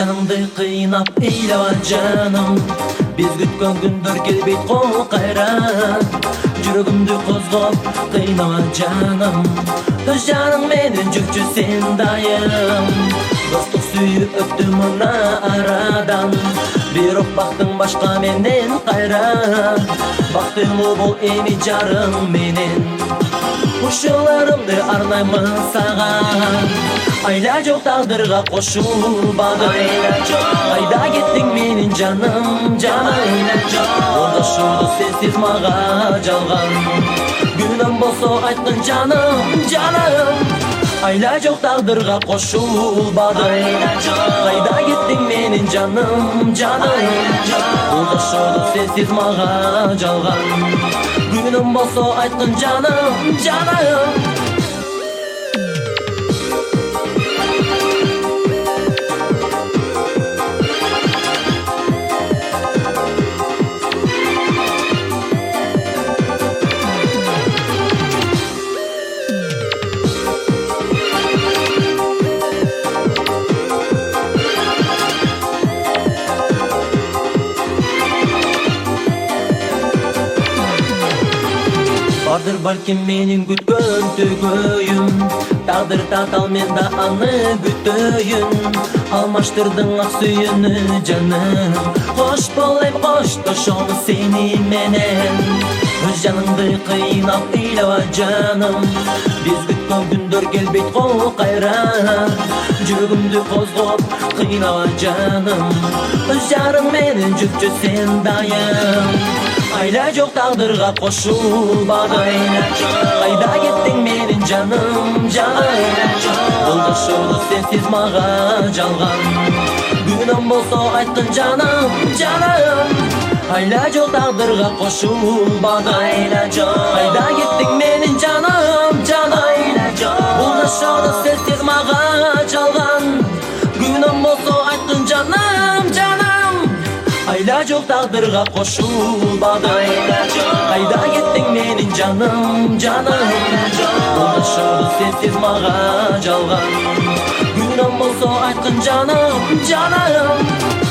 Canımdı kıynap eyleva canım. Biz gütkön gündür kelbeyt kol kayra. Жүрөгүмдү козгоп кыйнама жаным. Өз жаның менен жүрчү сен дайым. Достук сүйүп өттү мына арадан. Бирок бактың башка менден кайра. Бактыңуу бол эми жарың менен. Ушуларымды арнаймын сага. Айла жок тагдырга кошулбадым. Кайда кеттиң менин жаным, жаным. Жолдошумду сенсиз мага жалган. Күнөм болсо айткын жаным, жаным. Айла жок тагдырга кошулбадым. Кайда кеттиң менин жаным, жаным. Жолдошумду сенсиз мага жалган. Күнөм болсо айткын жаным, жаным. Бардыр балким менин күткөн төгөйүм. Тагдыр татал мен да аны күтөйүн. Алмаштырдың ак сүйүүнү жаным. Кош бол эп коштошом сени менен. Өз жаныңды кыйнап ыйлаба жаным. Биз күткөн күндөр келбейт кол кайра. Жүрөгүмдү козгоп кыйнава жаным. Өз жарың менен жүрчү сен дайым. Айла жок тагдырга кошулбадым. Кайда кеттиң менин жаным, жаным. Жолдошумду сенсиз мага жалган. Күнөм болсо айткын жаным, жаным. Айла жок тагдырга кошулбадым. Кайда кеттиң менин жаным, жаным. Жолдошумду сенсиз мага жалган. Күнөм болсо айткын жаным, жаным. Айла жок тагдырга кошулбадым. Кайда кеттиң менин жаным, жаным. Жолдошумду сенсиз мага жалган. Күнөм болсо айткын жаным, жаным.